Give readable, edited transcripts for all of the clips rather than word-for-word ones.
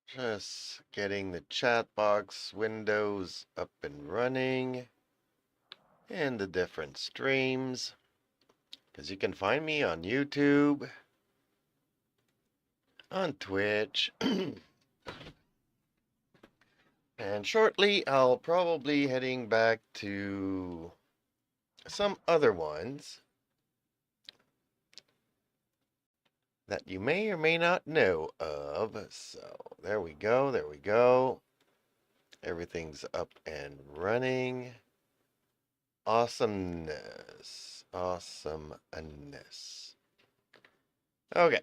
Just getting the chat box windows up and running and the different streams. Because you can find me on YouTube, on Twitch, and shortly I'll probably heading back to some other ones that you may or may not know of. So there we go, there we go. Everything's up and running. Awesomeness. Awesomeness. Okay,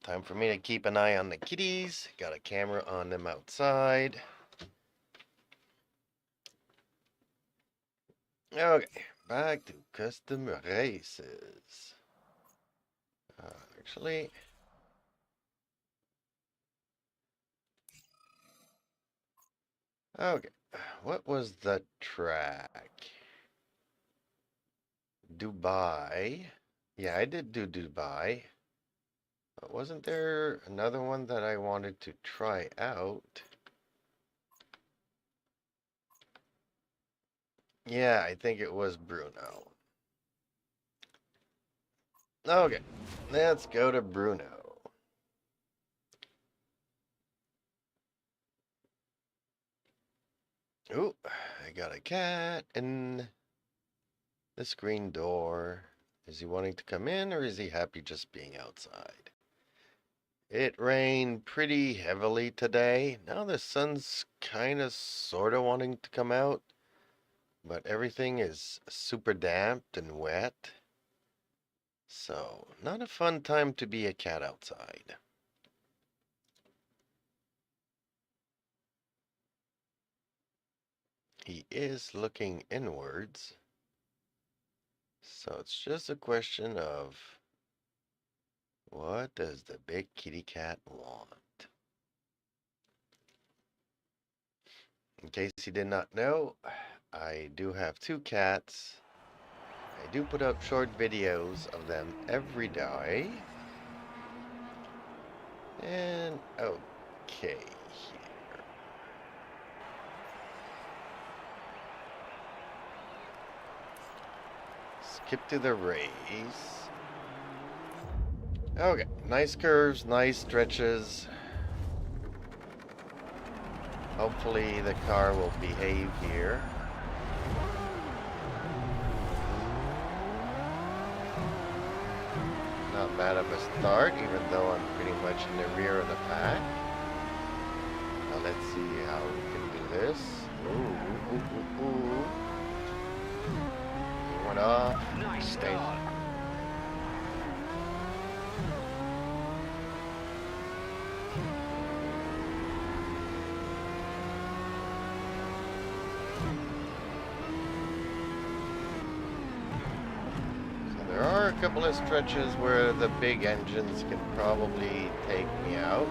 time for me to keep an eye on the kitties. Got a camera on them outside. Okay, back to custom races. Actually, okay, what was the track? Dubai. Yeah, I did do Dubai. But wasn't there another one that I wanted to try out? Yeah, I think it was Bruno. Okay, let's go to Bruno. Ooh, I got a cat in the screen door. Is he wanting to come in or is he happy just being outside? It rained pretty heavily today. Now the sun's kind of sort of wanting to come out, but everything is super damp and wet. So, not a fun time to be a cat outside. He is looking inwards. So it's just a question of what does the big kitty cat want? In case you did not know, I do have two cats. I do put up short videos of them every day. And okay, here. Skip to the race. Okay, nice curves, nice stretches. Hopefully the car will behave here. Not bad of a start, even though I'm pretty much in the rear of the pack. Now let's see how we can do this. Ooh. He went off. Nice start. There are a couple of stretches where the big engines can probably take me out.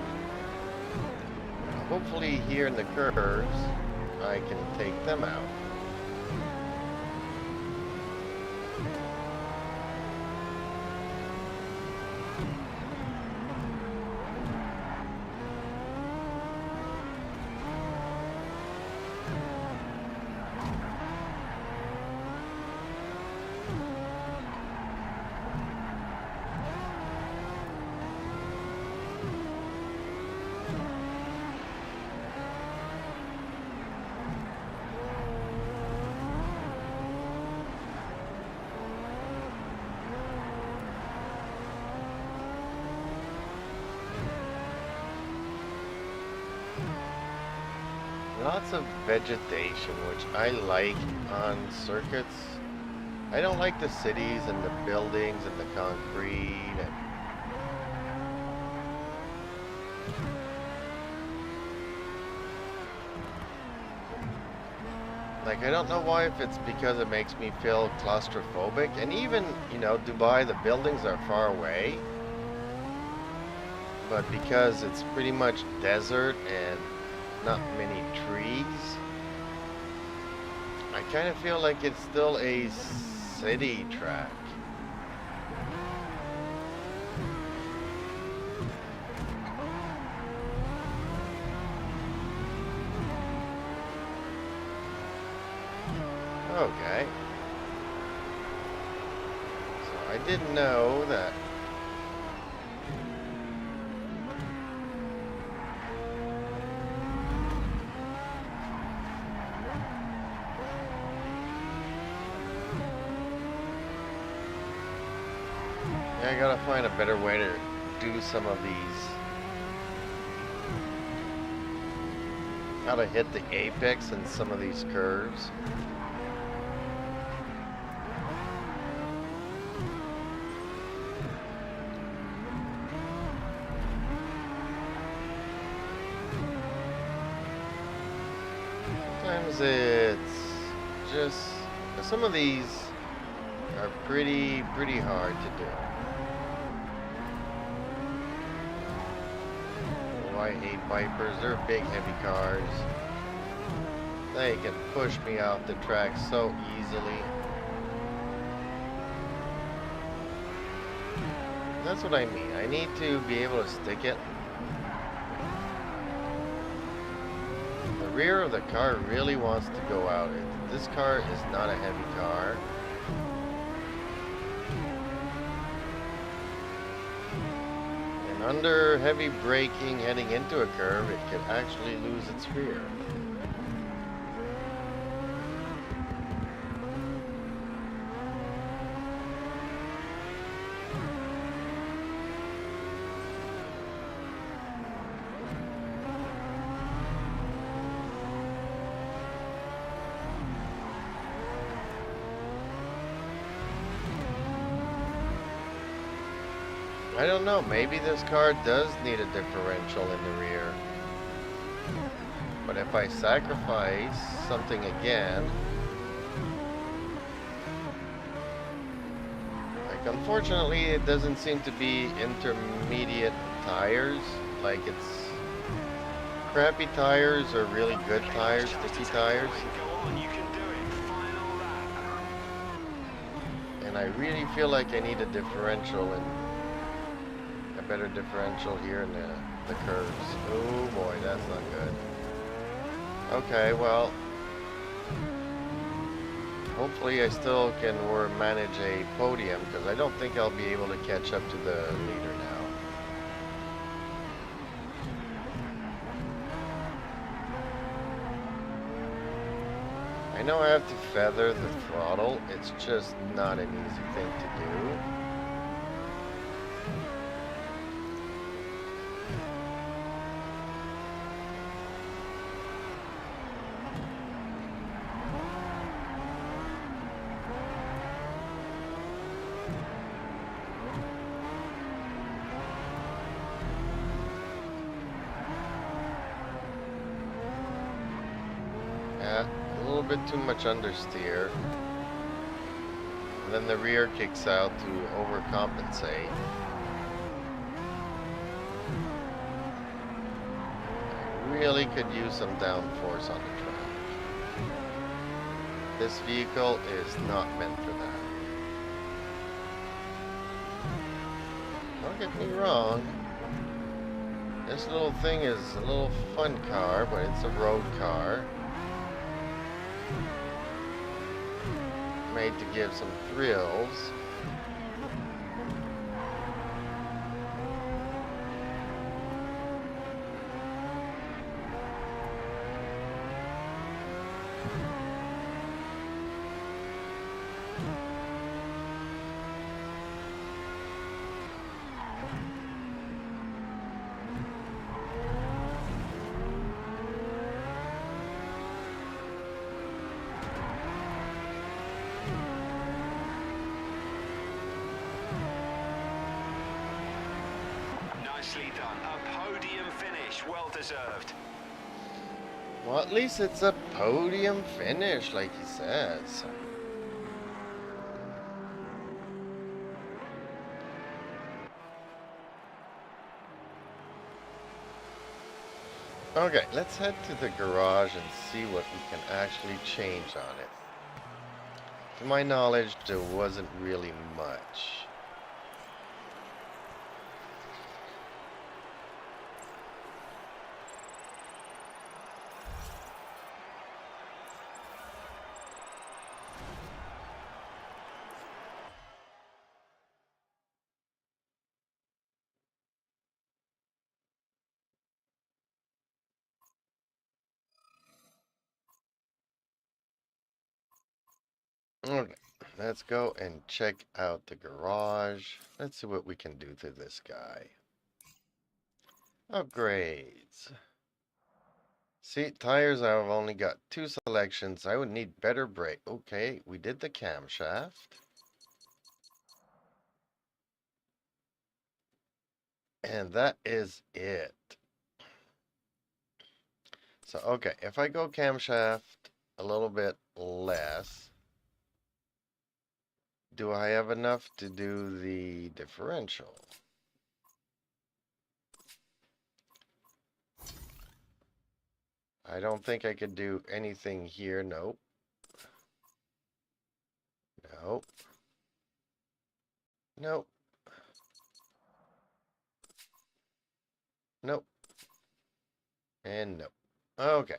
Hopefully here in the curves, I can take them out. Lots of vegetation, which I like on circuits. I don't like the cities and the buildings and the concrete. Like, I don't know why, if it's because it makes me feel claustrophobic. And even, you know, Dubai, the buildings are far away. But because it's pretty much desert and not many trees, I kind of feel like it's still a city track. Okay. So I didn't know that. Yeah, I gotta find a better way to do some of these. How to hit the apex in some of these curves. Sometimes it's just, some of these are pretty hard to do. Oh, I hate Vipers. They're big, heavy cars. They can push me off the track so easily. That's what I mean. I need to be able to stick it. The rear of the car really wants to go out. This car is not a heavy car. And under heavy braking heading into a curve, it could actually lose its rear. I don't know, maybe this car does need a differential in the rear. But if I sacrifice something again, like unfortunately it doesn't seem to be intermediate tires, like it's crappy tires or really good tires, sticky tires. And I really feel like I need a differential and better differential here in the curves. Oh boy, that's not good. Okay, well, hopefully I still can manage a podium, because I don't think I'll be able to catch up to the leader now. I know I have to feather the throttle. It's just not an easy thing to do. A little bit too much understeer. And then the rear kicks out to overcompensate. I really could use some downforce on the track. This vehicle is not meant for that. Don't get me wrong. This little thing is a little fun car, but it's a road car. Made to give some thrills. Nicely done. A podium finish. Well deserved. Well, at least it's a podium finish, like he says. Okay, let's head to the garage and see what we can actually change on it. To my knowledge, there wasn't really much. Okay, let's go and check out the garage. Let's see what we can do to this guy. Upgrades. See, tires, I've only got 2 selections. I would need better brake. Okay, we did the camshaft. And that is it. So, okay, if I go camshaft a little bit less, do I have enough to do the differential? I don't think I could do anything here. Nope. Nope. Nope. Nope. And nope. Okay.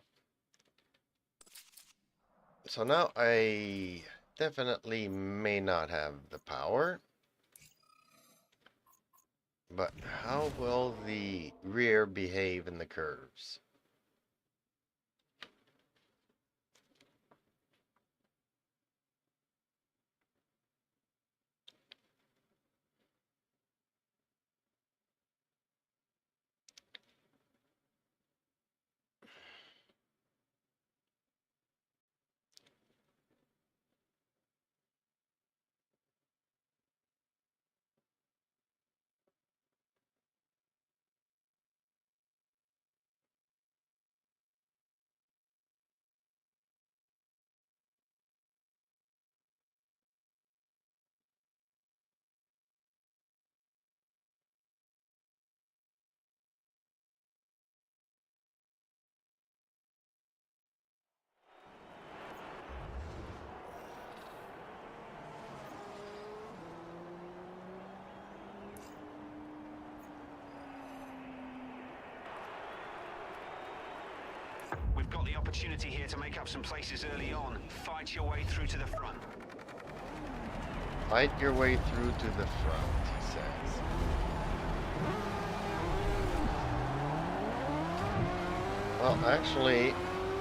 So now I definitely may not have the power. But how will the rear behave in the curves? We've got the opportunity here to make up some places early on. Fight your way through to the front. Fight your way through to the front, he says. Well, actually,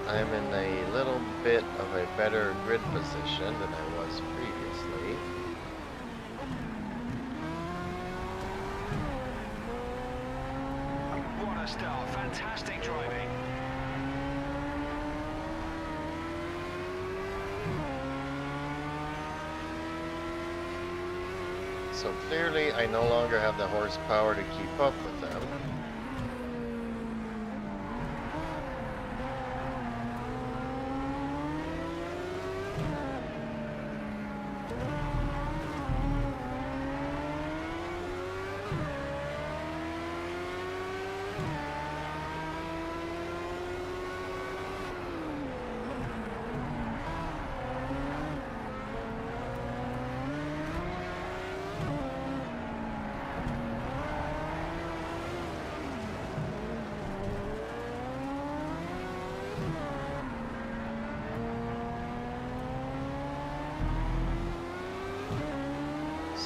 I'm in a little bit of a better grid position than I was previously. What a start. Fantastic driving. So clearly, I no longer have the horsepower to keep up with them.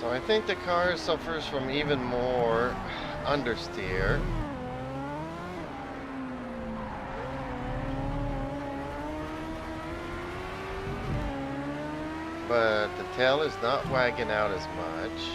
So I think the car suffers from even more understeer. But the tail is not wagging out as much.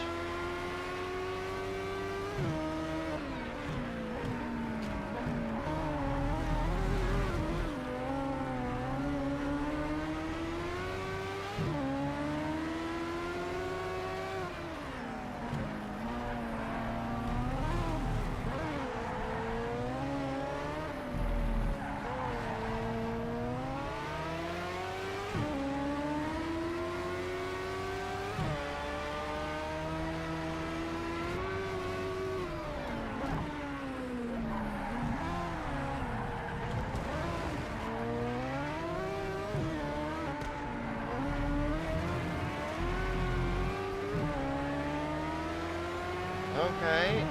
Okay,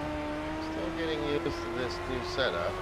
still getting used to this new setup.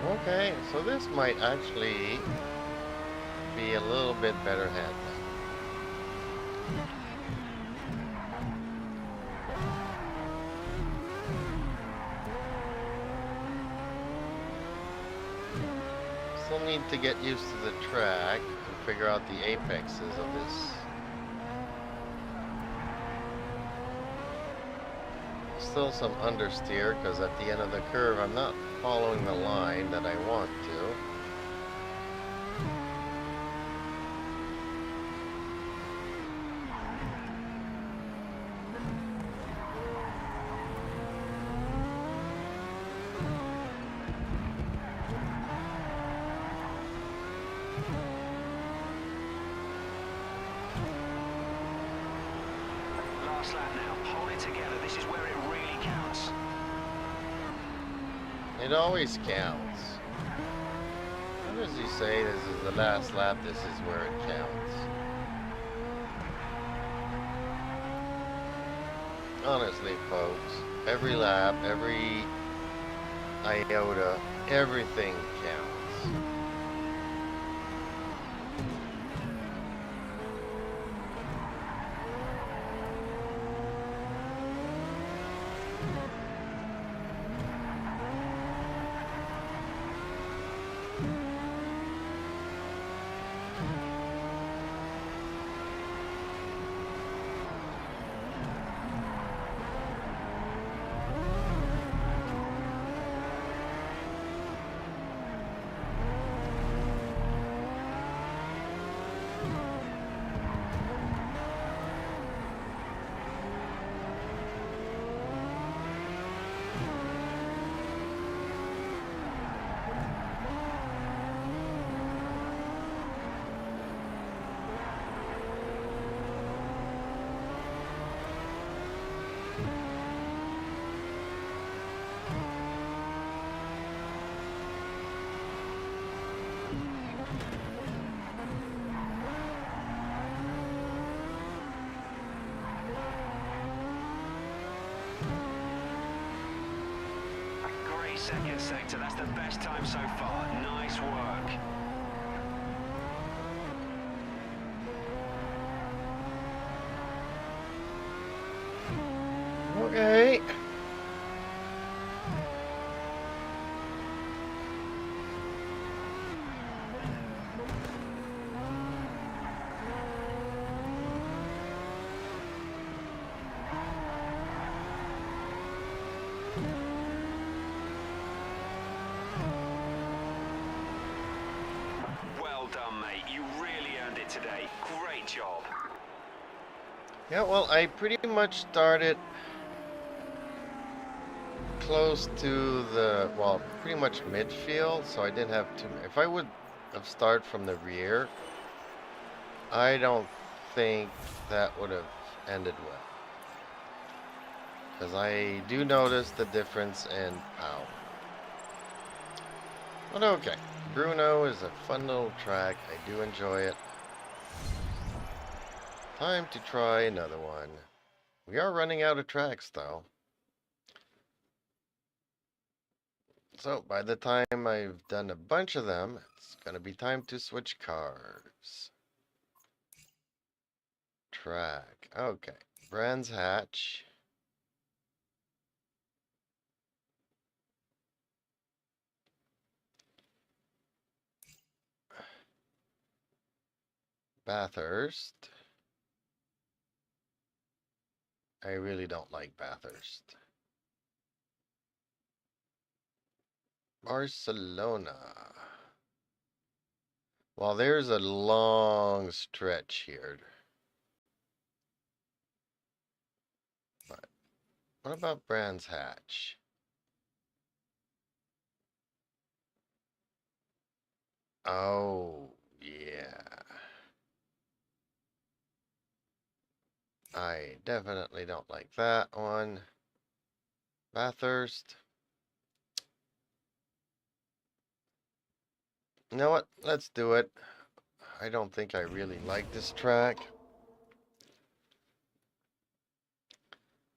Okay, so this might actually be a little bit better handling. Still need to get used to the track and figure out the apexes of this. Still some understeer because at the end of the curve I'm not following the line that I want to. Last lap now. Hold it together. This is where it really counts. It always counts. What does he say? This is the last lap, this is where it counts. Honestly, folks, every lap, every iota, everything counts. Great second sector. That's the best time so far. Nice work. Okay. Well done, mate. You really earned it today. Great job. Yeah, well, I pretty much started close to the, well, pretty much midfield, so I didn't have to. If I would have started from the rear, I don't think that would have ended well. Because I do notice the difference in power. But okay, Bruno is a fun little track. I do enjoy it. Time to try another one. We are running out of tracks, though. So by the time I've done a bunch of them, it's going to be time to switch cars. Track. Okay. Brands Hatch. Bathurst. I really don't like Bathurst. Barcelona. Well, there's a long stretch here. But what about Brands Hatch? Oh, yeah. I definitely don't like that one. Bathurst. You know what? Let's do it. I don't think I really like this track.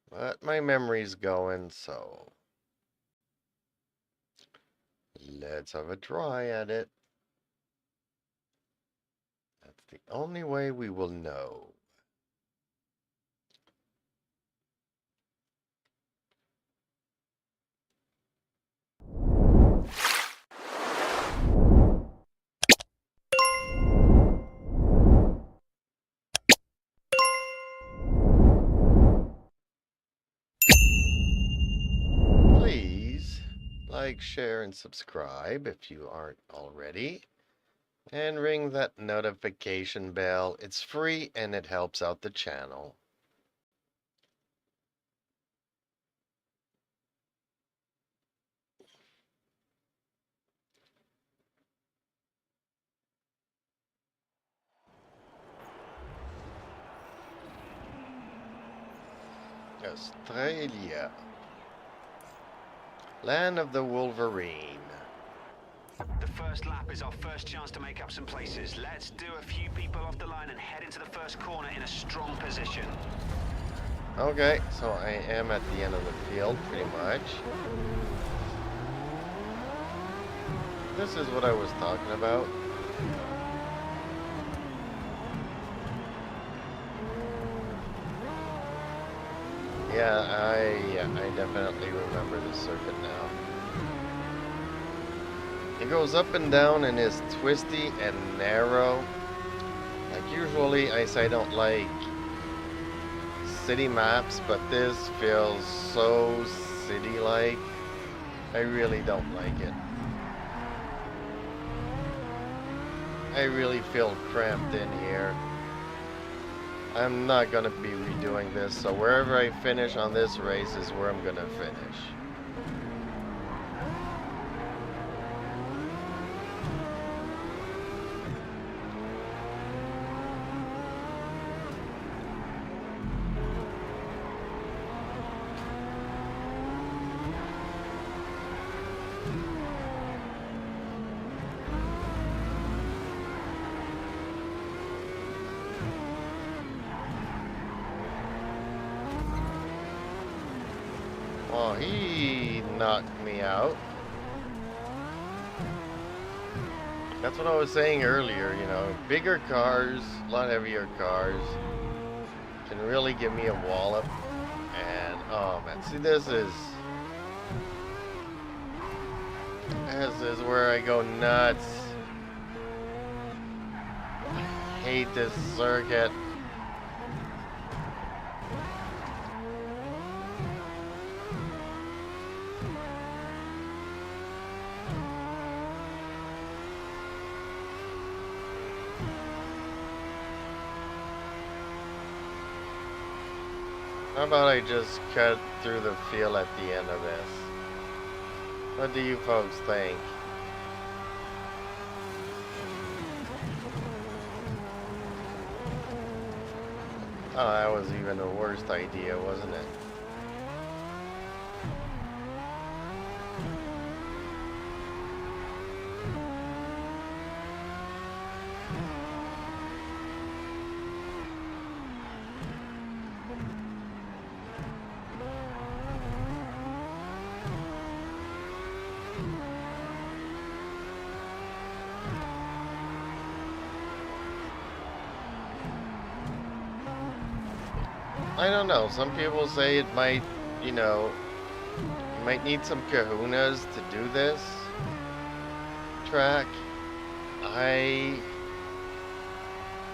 But my memory's going, so Let's have a try at it. That's the only way we will know. Please like, share, and subscribe if you aren't already. And ring that notification bell. It's free and it helps out the channel. Australia. Land of the Wolverine. The first lap is our first chance to make up some places. Let's do a few people off the line and head into the first corner in a strong position. Okay, so I am at the end of the field, pretty much. This is what I was talking about. Yeah, I definitely remember this circuit now. It goes up and down and is twisty and narrow. Like usually I say I don't like city maps, but this feels so city-like. I really don't like it. I really feel cramped in here. I'm not gonna be redoing this, so wherever I finish on this race is where I'm gonna finish. Oh, he knocked me out. That's what I was saying earlier, you know, bigger cars, a lot heavier cars can really give me a wallop. And oh man, see, this is where I go nuts. I hate this circuit. How about I just cut through the field at the end of this? What do you folks think? Oh, that was even the worst idea, wasn't it? I don't know. Some people say it might, you know, you might need some kahunas to do this track.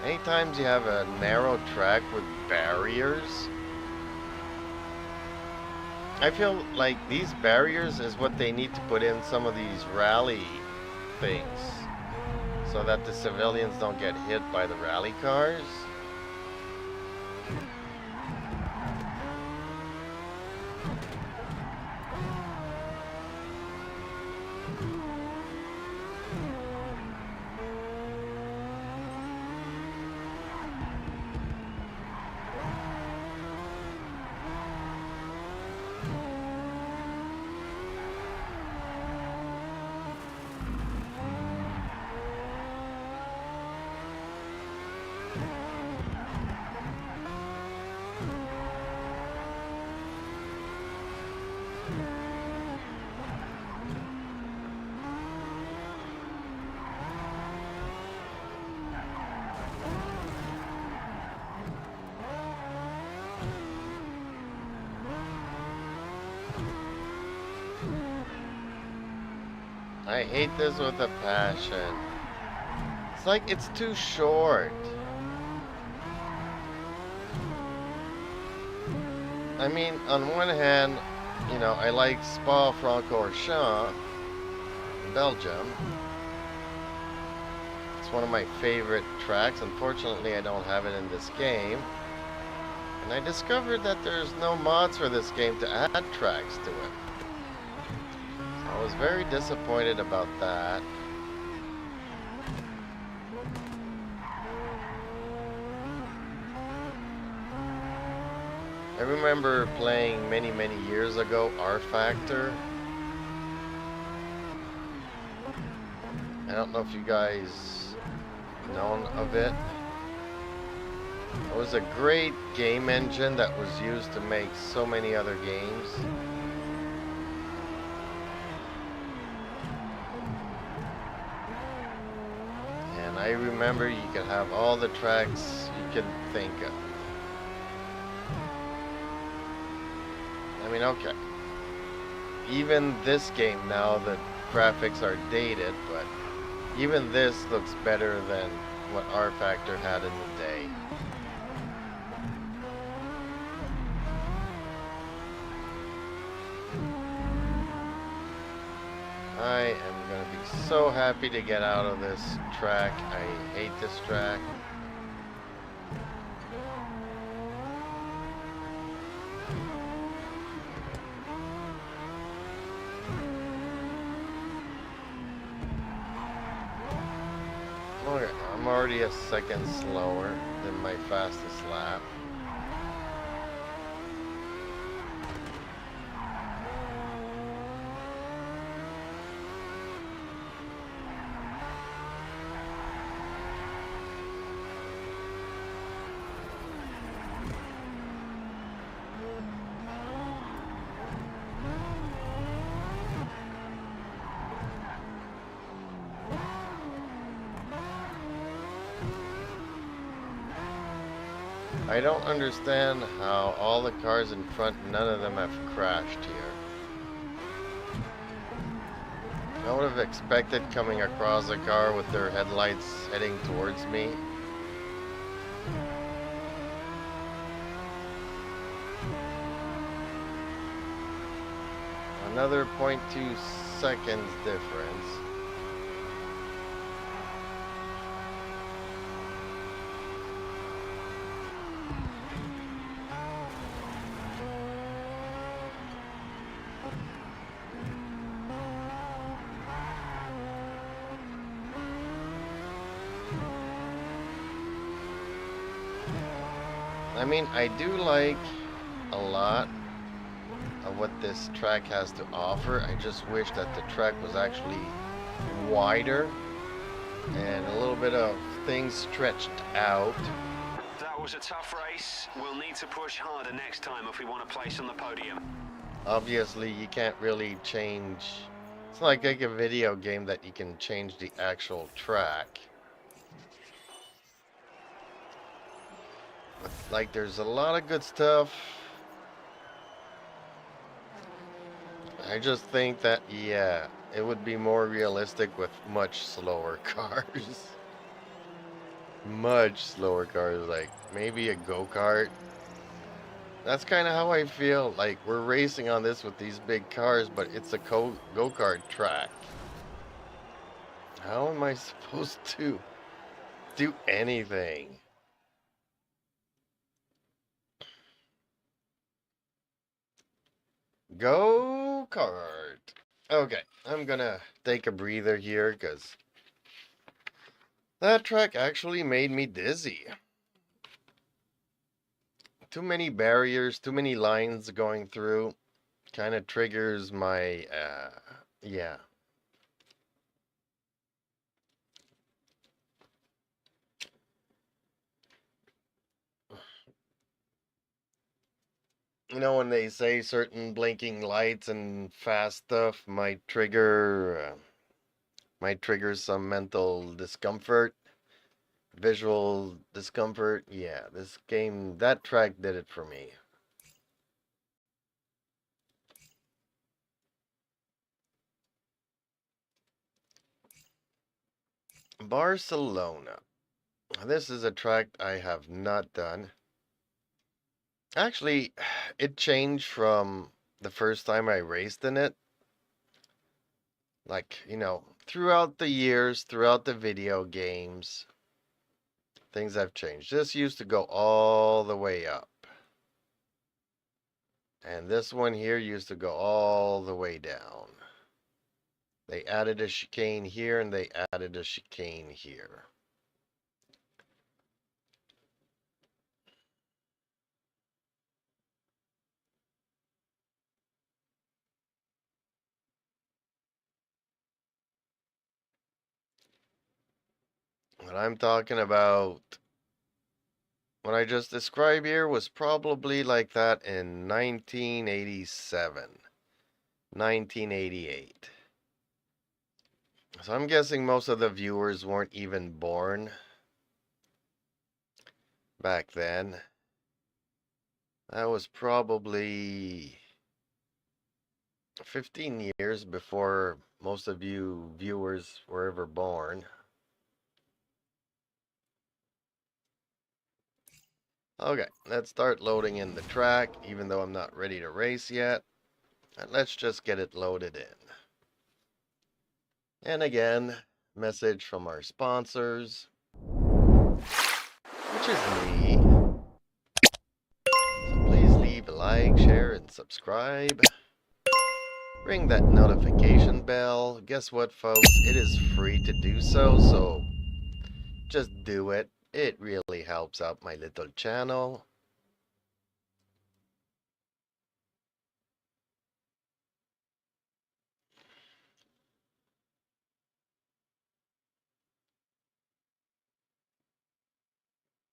Anytime you have a narrow track with barriers, I feel like these barriers is what they need to put in some of these rally things so that the civilians don't get hit by the rally cars. I hate this with a passion. It's like it's too short. I mean, on one hand, you know, I like Spa-Francorchamps, Belgium. It's one of my favorite tracks. Unfortunately, I don't have it in this game. And I discovered that there's no mods for this game to add tracks to it. So I was very disappointed about that. I remember playing many years ago R Factor. I don't know if you guys know of it. It was a great game engine that was used to make so many other games. And I remember you could have all the tracks you could think of. I mean, okay. Even this game now, the graphics are dated, but even this looks better than what R Factor had in the day. I am going to be so happy to get out of this track. I hate this track. Okay, I'm already a second slower than my fastest lap. I don't understand how all the cars in front, none of them have crashed here. I would have expected coming across a car with their headlights heading towards me. Another 0.2 seconds difference. I mean, I do like a lot of what this track has to offer. I just wish that the track was actually wider and a little bit of things stretched out. That was a tough race. We'll need to push harder next time if we want a place on the podium. Obviously, you can't really change. It's not like a video game that you can change the actual track. But, like, there's a lot of good stuff. I just think that, yeah, it would be more realistic with much slower cars. Much slower cars, like maybe a go-kart. That's kind of how I feel. Like, we're racing on this with these big cars, but it's a go-kart track. How am I supposed to do anything? Go-kart. Okay, I'm gonna take a breather here because that track actually made me dizzy. Too many barriers, too many lines going through. Kind of triggers my, yeah. You know, when they say certain blinking lights and fast stuff might trigger some mental discomfort, visual discomfort. Yeah, this game, that track did it for me. Barcelona. This is a track I have not done. Actually, it changed from the first time I raced in it. Like, throughout the years, throughout the video games, things have changed. This used to go all the way up. And this one here used to go all the way down. They added a chicane here and they added a chicane here. What I'm talking about, what I just described here, was probably like that in 1987, 1988. So I'm guessing most of the viewers weren't even born back then. That was probably 15 years before most of you viewers were ever born. Okay, let's start loading in the track, even though I'm not ready to race yet. And let's just get it loaded in. And again, message from our sponsors, which is me. So please leave a like, share, and subscribe. Ring that notification bell. Guess what, folks? It is free to do so, so just do it. It really helps out my little channel.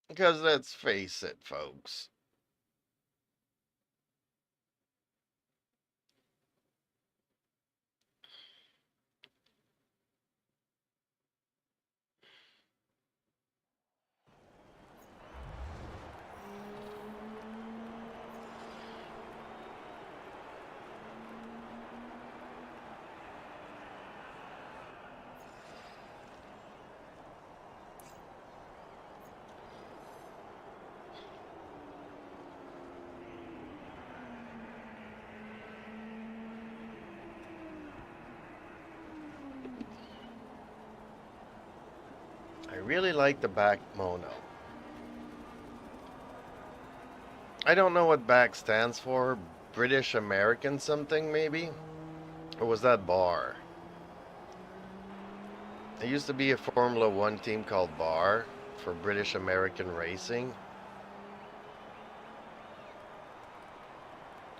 Because let's face it, folks. I really like the back mono. I don't know what back stands for. British American something, maybe? Or was that bar? There used to be a Formula One team called Bar for British American Racing.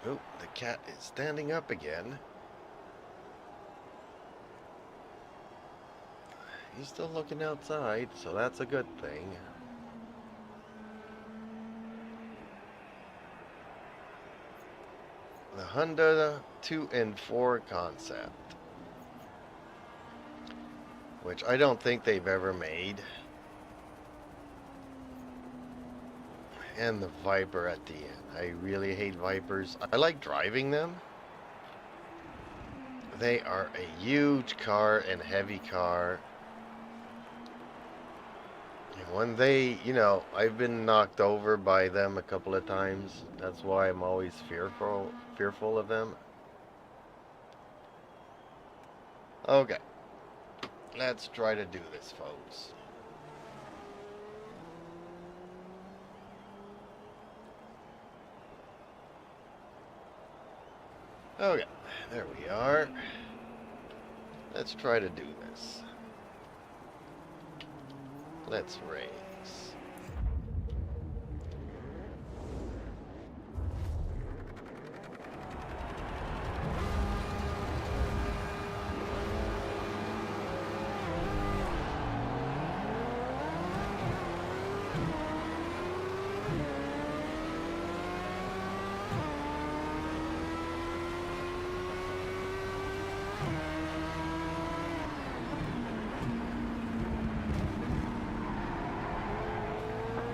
Oh, the cat is standing up again. He's still looking outside, so that's a good thing. The Honda 2 and 4 concept, which I don't think they've ever made. And the Viper at the end. I really hate Vipers. I like driving them. They are a huge car and heavy car. And when they, I've been knocked over by them a couple of times. That's why I'm always fearful of them. Okay. Let's try to do this, folks. Okay, there we are. Let's try to do this. Let's race.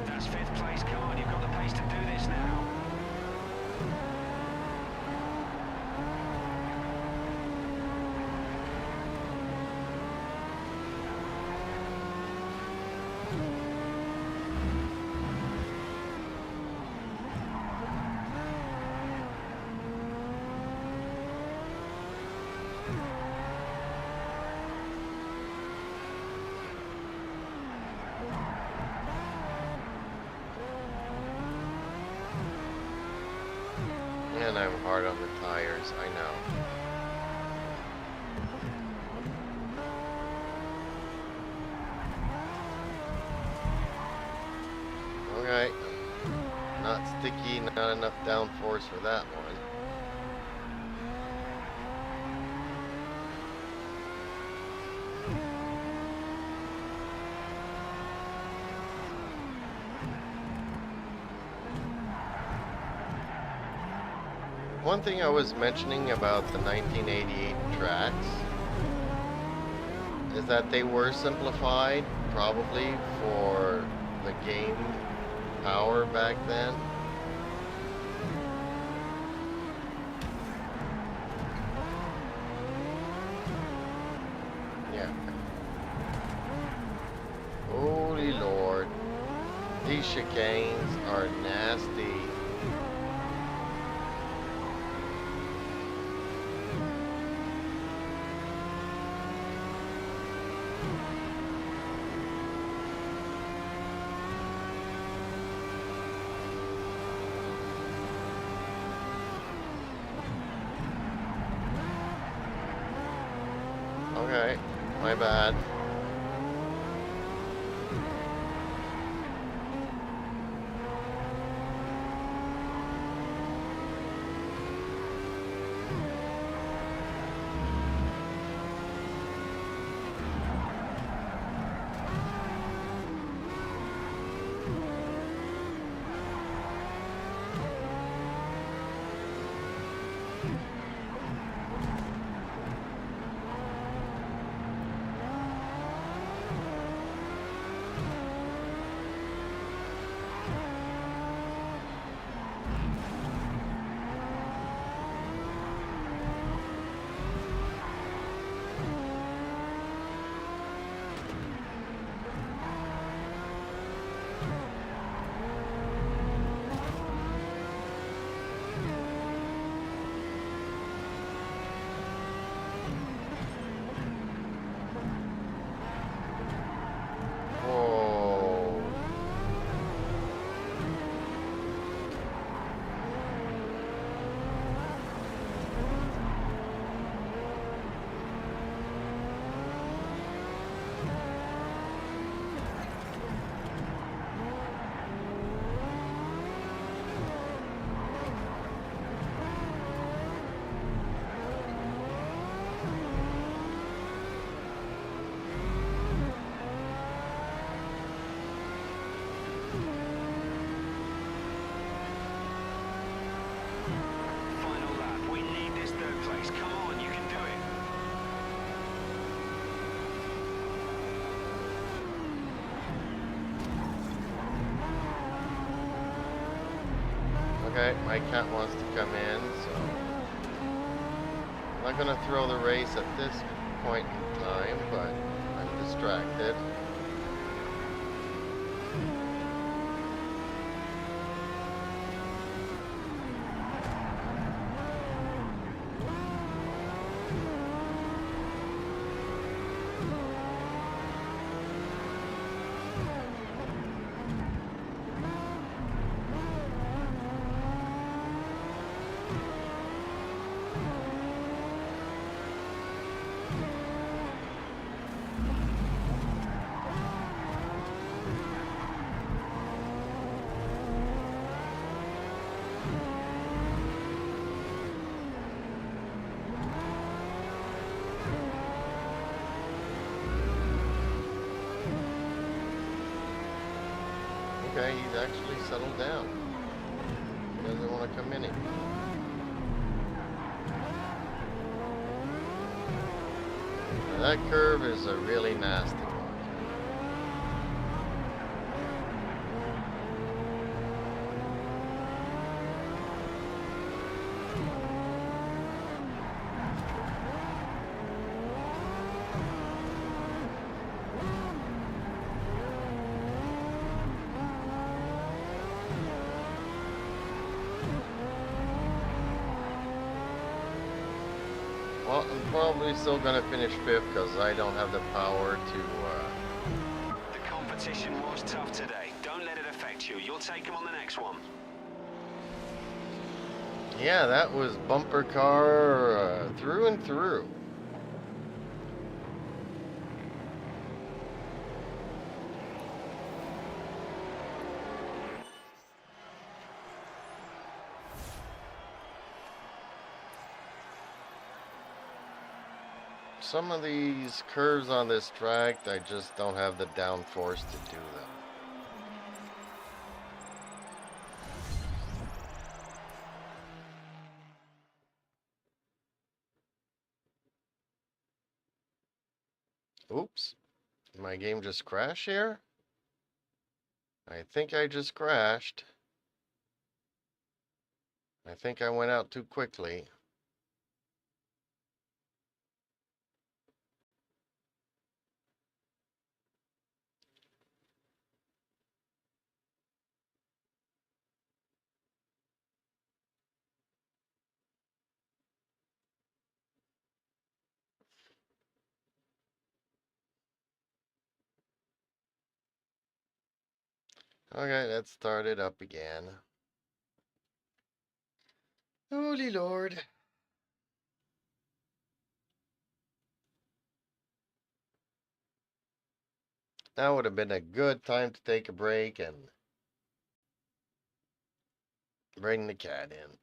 That's fifth place. Come on, you've got the pace to do this now. hard on the tires, I know. Okay. Not sticky, not enough downforce for that one. One thing I was mentioning about the 1988 tracks is that they were simplified, probably for the game power back then. Yeah. Holy Lord. These chicanes are nasty. Okay, my bad. Whoa. Final lap. We need this third place. Come on, you can do it. Okay, my cat wants to come in, so I'm not going to throw the race at this point in time, but I'm distracted. Okay, he's actually settled down. He doesn't want to come in anymore. Now that curve is a really nasty one. Well, I'm probably still going to finish 5th because I don't have the power to... The competition was tough today. Don't let it affect you. You'll take them on the next one. Yeah, that was bumper car through and through. Some of these curves on this track, I just don't have the downforce to do them. Oops. Did my game just crash here? I think I just crashed. I think I went out too quickly. Okay, let's start it up again. Holy Lord. That would have been a good time to take a break and bring the cat in.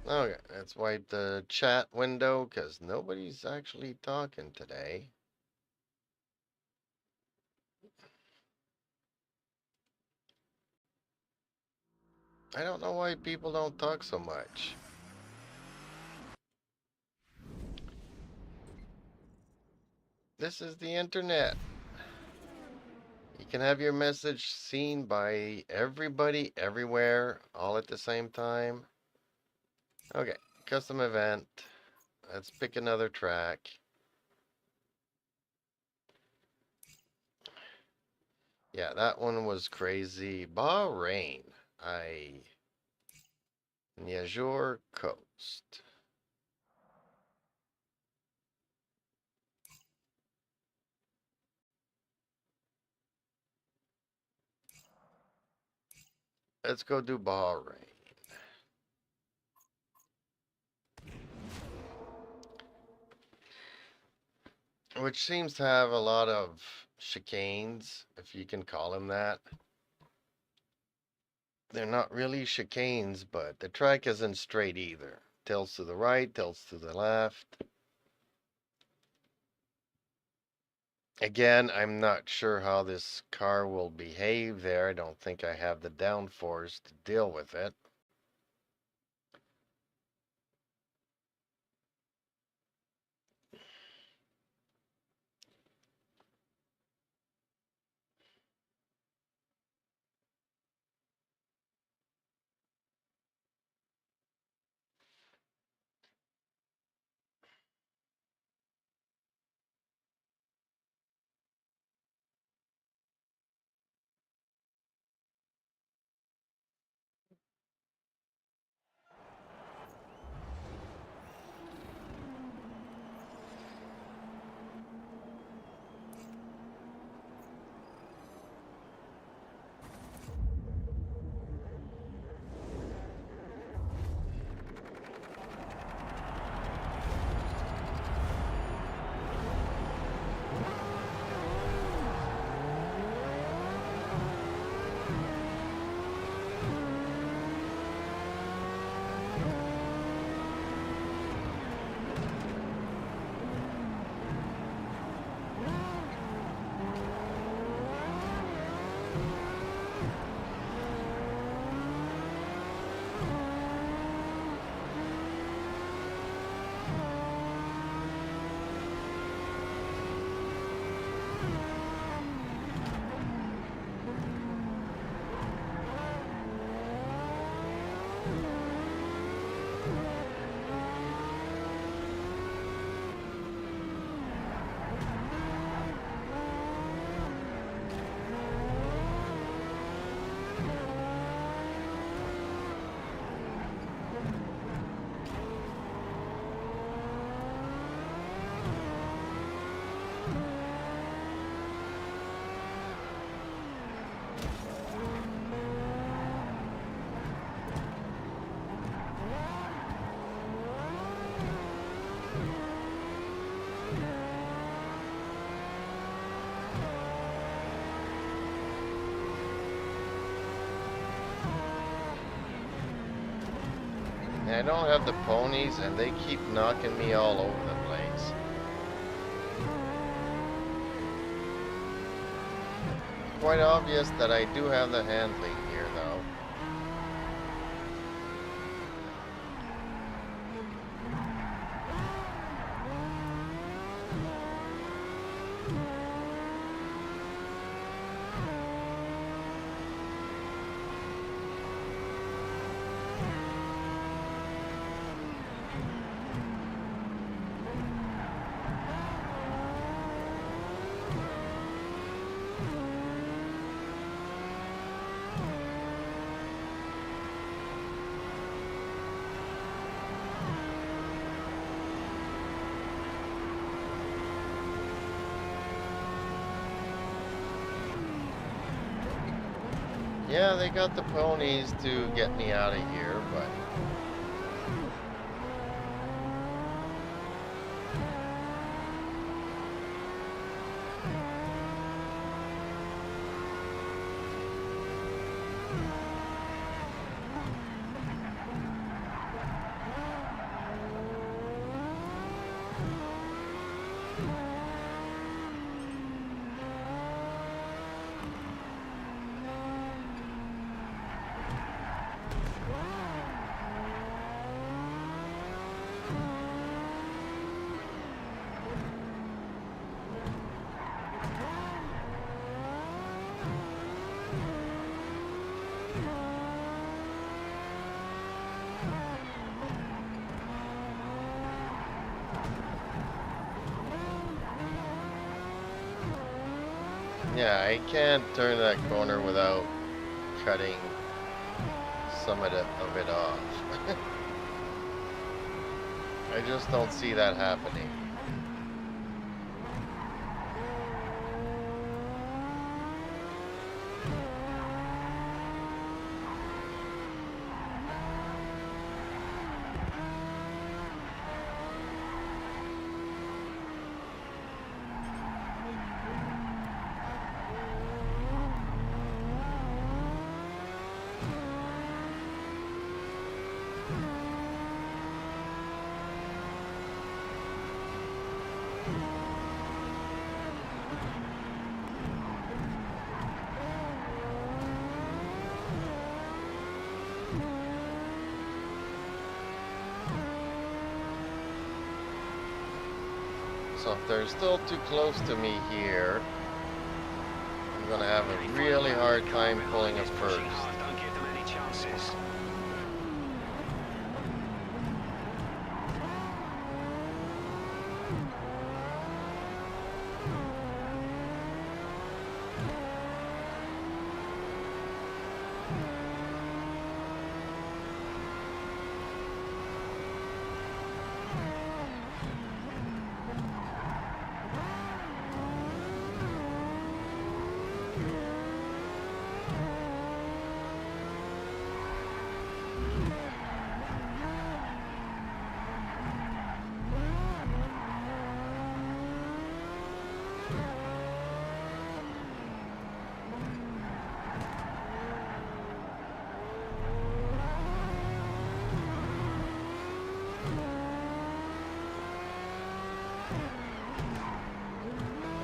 Okay, let's wipe the chat window because nobody's actually talking today. I don't know why people don't talk so much. This is the internet. You can have your message seen by everybody, everywhere, all at the same time. Okay, custom event. Let's pick another track. Yeah, that one was crazy. Bahrain. Niagara Coast. Let's go do Bahrain. Which seems to have a lot of chicanes, if you can call them that. They're not really chicanes, but the track isn't straight either. Tilts to the right, tilts to the left. Again, I'm not sure how this car will behave there. I don't think I have the downforce to deal with it. I don't have the ponies, and they keep knocking me all over the place. Quite obvious that I do have the handling here, though. Yeah, they got the ponies to get me out of here, but... yeah, I can't turn that corner without cutting some of it off. I just don't see that happening. So if they're still too close to me here, I'm gonna have a really hard time pulling a first. Don't give them any chances.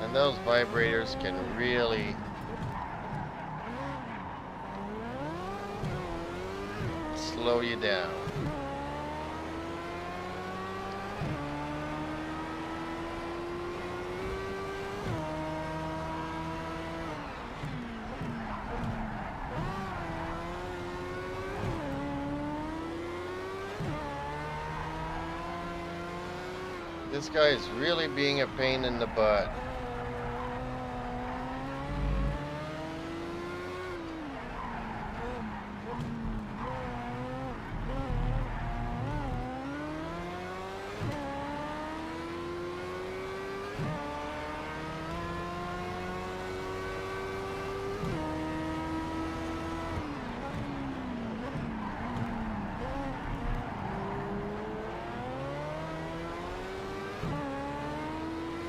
And those vibrators can really slow you down. This guy is really being a pain in the butt.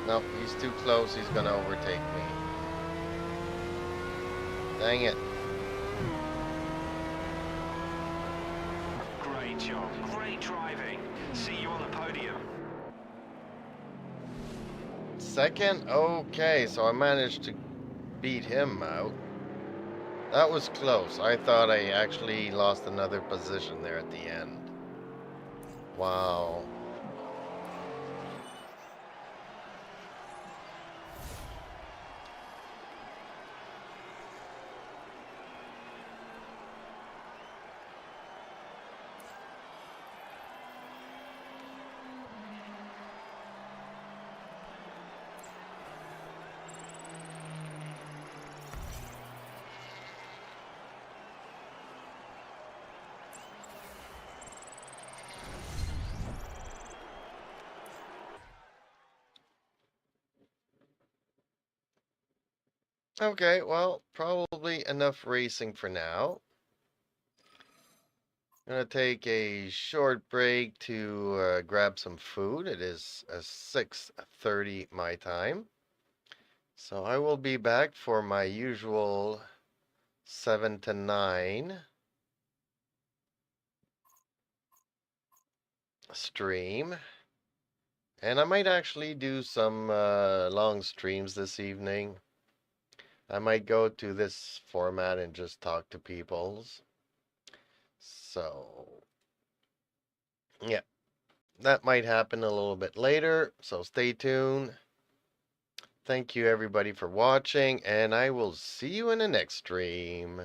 Nope, he's too close. He's gonna overtake me. Dang it. Great job. Great driving. See you on the podium. Second? Okay, so I managed to beat him out. That was close. I thought I actually lost another position there at the end. Wow. Okay, well, probably enough racing for now. I'm gonna take a short break to grab some food. It is 6:30 my time. So I will be back for my usual 7 to 9 stream. And I might actually do some long streams this evening. I might go to this format and just talk to peoples. So, yeah, that might happen a little bit later. So stay tuned. Thank you everybody for watching, and I will see you in the next stream.